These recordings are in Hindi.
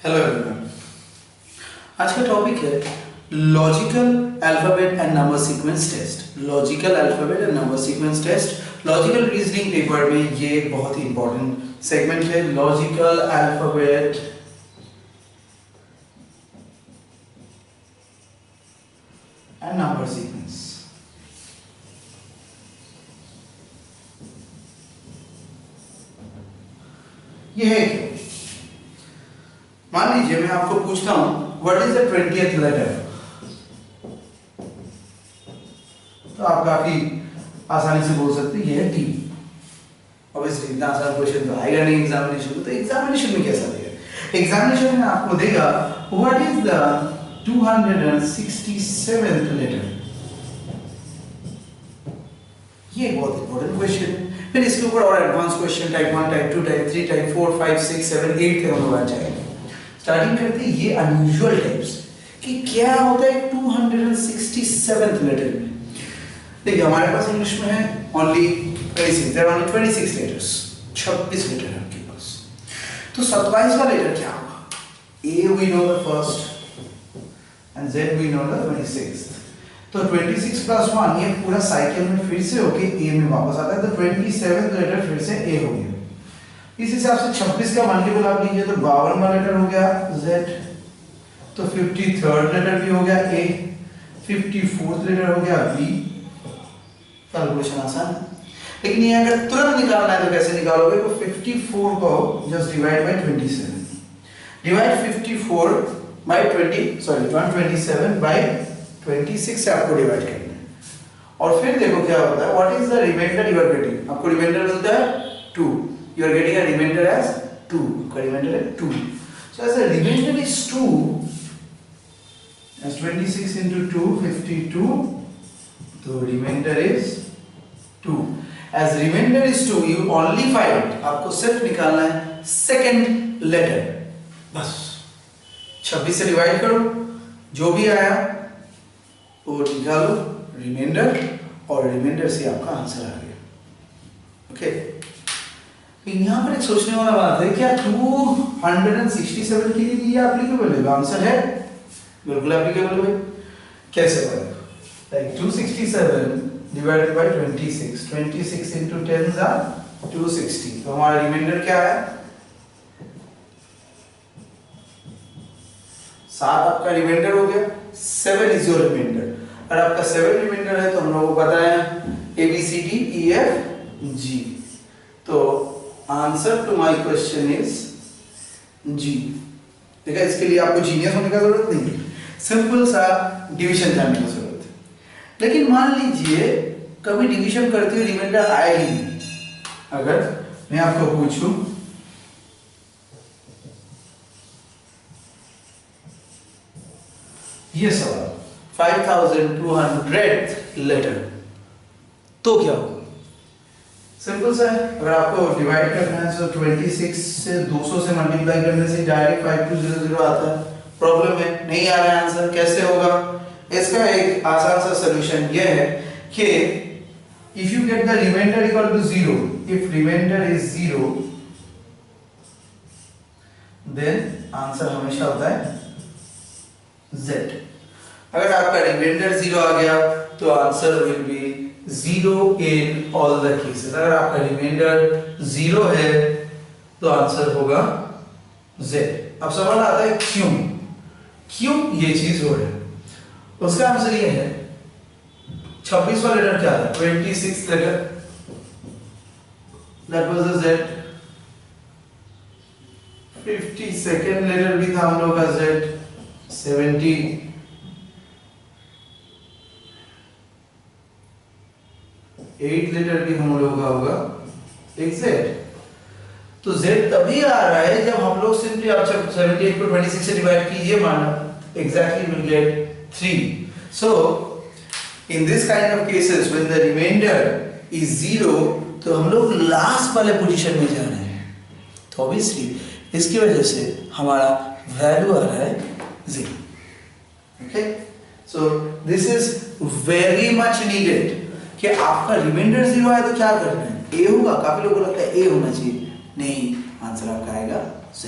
Hello everyone. आज का टॉपिक है logical alphabet and number sequence test. Logical alphabet and number sequence test logical reasoning paper में ये एक बहुत ही इंपॉर्टेंट सेगमेंट है। Logical alphabet and number sequence. ये है क्या? मान लीजिए मैं आपको पूछता हूं what is the 20th letter, तो आप काफी आसानी से बोल सकते हैं ये है टी। ऑब्वियसली इतना आसान क्वेश्चन तो आएगा नहीं एग्जामिनेशन में, तो एग्जामिनेशन में कैसा देगा? एग्जामिनेशन में आपको देगा what is the 267th letter. ये बहुत इंपॉर्टेंट क्वेश्चन है। फिर इसके ऊपर और advance question type 1, type 2, type 3, type 4, 5, 6, 7, 8 तक हम लोग आ जाएंगे। स्टार्टिंग करते हैं ये अनयूजुअल टाइप्स कि क्या होता है 267th लेटर में। देखिए हमारे पास इंग्लिश में है only 26, there are only 26 letters, 26 letter है आपके पास। तो 27वां लेटर क्या होगा? A we know the first and Z we know the 26th। तो 26 प्लस 1 ये पूरा साइकिल में फिर से होके ए में वापस आता है, तो 27th लेटर फिर से ए हो गया। इस हिसाब से 26 का मल्टीपल आप लीजिए तो 52वां लेटर हो गया Z, तो 53rd लेटर भी हो गया A, 54th लेटर हो गया B। कैलकुलेशन आसान है, लेकिन ये अगर तुरंत निकालना है तो कैसे निकालोगे? तो 54 को just divide by 27, divide 54 by 127 by 26 से आपको डिवाइड करना है। और फिर देखो क्या होता है, what is the reminder you are getting. आपको रिमाइंडर मिलता है 2, you are getting a remainder as 2, remainder is 2. So as the remainder is 2, as 26 into 2, 52, so remainder is 2. As remainder is 2, you only find, आपको सिर्फ निकालना है सेकंड लेटर, बस 26 से डिवाइड करो, जो भी आया वो निकालो रिमाइंडर, और रिमाइंडर से आपका आंसर आ गया। ओके, यहाँ पर एक सोचने वाला बात है, क्या 267 के लिए ये एप्लीकेबल है? आंसर है बिल्कुल एप्लीकेबल है। कैसे बनेगा? Like 267 divided by 26, 26 into 10 are 260। तो हमारा रिमाइंडर क्या है? 7 आपका रिमाइंडर हो गया, 7 इज योर रिमाइंडर। और आपका 7 रिमाइंडर है तो हम लोगों को पता है ABCDEFG। तो answer to my question is G. देखा, इसके लिए आपको जीनियस होने का जरूरत नहीं है, सिंपल सा डिवीजन जानने की जरूरत है। लेकिन मान लीजिए कभी डिवीजन करते हुए रिमाइंडर आया ही नहीं। अगर मैं आपको पूछूं ये सवाल 5200th लेटर, तो क्या होगा? सिंपल सा है, अगर आपको डिवाइड करना है तो 26 से 200 से मल्टीप्लाई करने से डायरेक्ट 5200 आता है। प्रॉब्लम है, नहीं आ रहा है आंसर, कैसे होगा? इसका एक आसान सा सॉल्यूशन ये है कि if you get the reminder equal to 0, if reminder is 0 then answer हमेशा होता है Z। अगर आपका रिमाइंडर 0 आ गया तो answer will be 0 in all the cases। अगर आपका रिमाइंडर 0 है तो आंसर होगा Z। अब सवाल आता है क्यों ये चीज हो रहा है? उसका आंसर ये है, 26वां लेटर क्या था? 26 letter, that was the Z। 52nd letter भी था हम लोग का Z, 70। एट लेटर भी हम लोगों का होगा एक Z। तो Z तभी आ रहा है जब हम लोग सिंपली आप 78 को 26 से डिवाइड कीजिए, माना exactly will get 3। So in this kind of cases when the reminder is 0, तो हम लोग लास्ट वाले पोजीशन में जा रहे हैं, तो ऑब्वियसली इसकी वजह से हमारा वैल्यू आ रहा है 0। Okay, so this is very much needed कि आपका रिमाइंडर 0 आए तो क्या करना है? A होगा। काफी लोगों को लगता है A होना चाहिए, नहीं, आंसर आपका आएगा Z।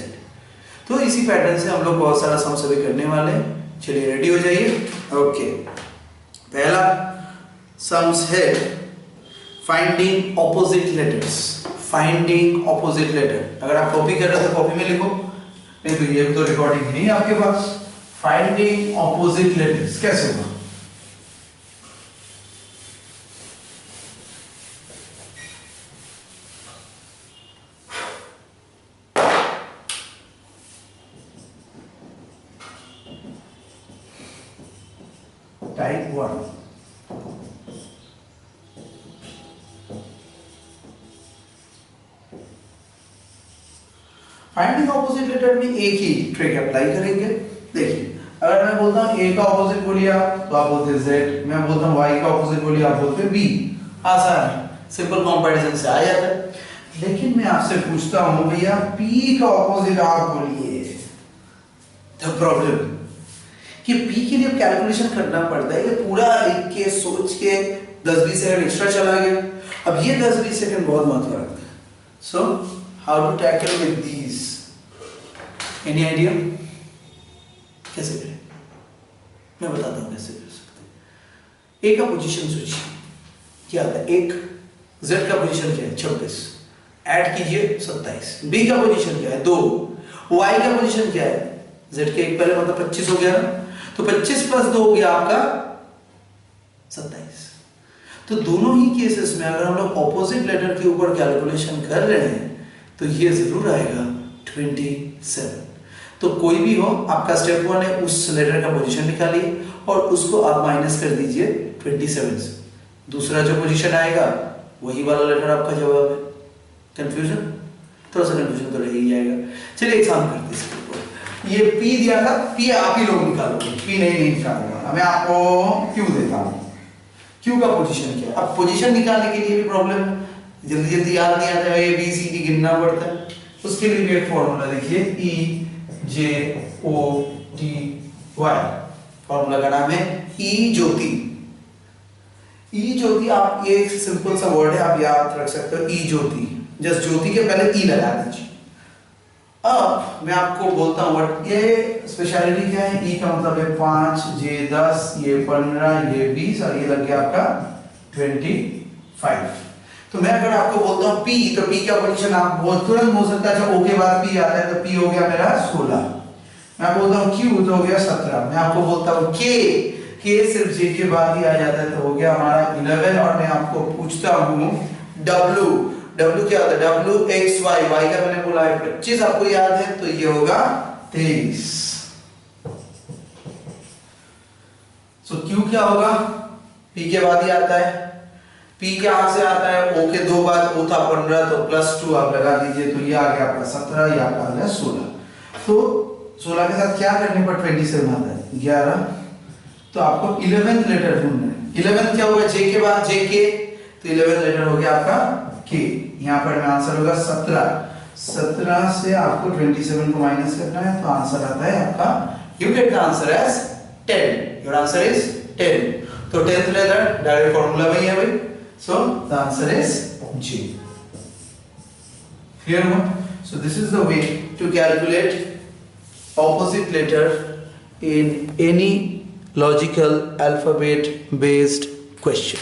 तो इसी पैटर्न से हम लोग बहुत सारा सम्स अभी करने वाले हैं। चलिए रेडी हो जाइए। ओके, पहला सम्स है finding opposite letters. Finding opposite letter, अगर आप कॉपी कर रहे हो तो कॉपी में लिखो, नहीं तो ये तो रिकॉर्डिंग नहीं है आपके पास। फाइंडिंग ऑपोजिट लेटर्स कैसे होगा? टाइप 1, फाइंडिंग ऑपोजिट लेटर में एक ही ट्रिक अप्लाई करेंगे। देखिए, अगर मैं बोलता हूं ए का ऑपोजिट बोलिए आप, तो आप बोलते जेड। मैं बोलता हूं वाई का ऑपोजिट बोलिए, आप बोलते बी। आसान है, सिंपल कंपैरिजन से आ जाता है। लेकिन मैं आपसे पूछता हूं भैया पी का ऑपोजिट आप बोलिए, द प्रॉब्लम कि पी के लिए कैलकुलेशन करना पड़ता है। ये पूरा लिख के सोच के 10-20 सेकंड एक्स्ट्रा चला गया। अब ये 10-20 सेकंड बहुत महत्व रखता है। So how to tackle with these? Any idea कैसे करें? मैं बताता हूं कैसे कर सकते हैं। ए का पोजीशन सोचिए क्या आता है, एक। जेड का पोजीशन क्या है, 26, ऐड कीजिए 27। बी का पोजीशन क्या है, 2। वाई का पोजीशन क्या है, जेड के एक पहले मतलब 25 हो गया ना, तो 25 प्लस 2 हो गया आपका 27। तो दोनों ही केसेस में अगर हम लोग ऑपोजिट लेटर के ऊपर कैलकुलेशन कर रहे हैं तो ये जरूर आएगा 27। तो कोई भी हो, आपका स्टेप 1 है उस लेटर का पोजीशन निकालिए और उसको आप माइनस कर दीजिए 27 से। दूसरा जो पोजीशन आएगा वही वाला लेटर आपका जवाब है। कंफ्यूजन? थोड़ा सा कंफ्यूजन तो रह ही जाएगा। चलिए एक काम करते हैं। ये P दिया था, P आप ही लोग निकालोगे, P नहीं निकालूंगा मैं, आपको Q देता हूं। Q का पोजीशन क्या है? अब पोजीशन निकालने के लिए भी प्रॉब्लम है, जल्दी जल्दी याद नहीं आता है, A B C D गिनना पड़ता है। उसके लिए भी एक फॉर्मूला देखिए, E J O T Y। Formula का नाम है E ज्योति। E ज्योति, आप ये एक सिंपल सा वर्ड है, आप याद रख सकते हो, E ज्योति। जस्ट ज्योति के पहले E लगा दीजिए। अब मैं आपको बोलता हूँ ये स्पेशलिटी क्या है। ई का मतलब है 5, जे 10, ये 15, ये 20 और ये लग गया आपका 25। तो मैं अगर आपको बोलता हूँ पी, तो पी का पोजीशन आप बहुत तुरंत बोल सकते हैं, अच्छा ओ के बाद पी आता है तो पी हो गया मेरा 16। मैं बोलता हूँ क्यू तो हो गया 17। मैं आपको बोलता हूँ के सिर्फ जे के बाद ही आ जाता है तो हो गया हमारा 11। और मैं आपको पूछता हूँ डब्ल्यू क्या होता है, डब्ल्यू एक्स वाई, वाई का मैंने बोला है 25, आपको याद है, तो ये होगा 23। सो क्यू क्या होगा, पी के बाद ही आता है। पी कहां से आता है, ओ के 2 बाद, ओ था 15 तो +2 आप लगा दीजिए, तो ये आ गया आपका 17, ये आपका आ गया 16। तो 16 के साथ क्या करने पर 27 आता है, 11। तो आपको 11th लेटर ढूंढना है। 11th क्या होगा, जे के बाद जे के, तो 11th लेटर हो गया आपका के। यहाँ पर में आंसर होगा 17 से आपको 27 को माइनस करना है, तो आंसर आता है आपका, you get the answer as 10। Your answer is 10। तो 10th लेटर डायरेक्ट फॉर्मूला वही है भाई, so the answer is J। Clear हुआ? So this is the way to calculate opposite letter in any logical alphabet based question.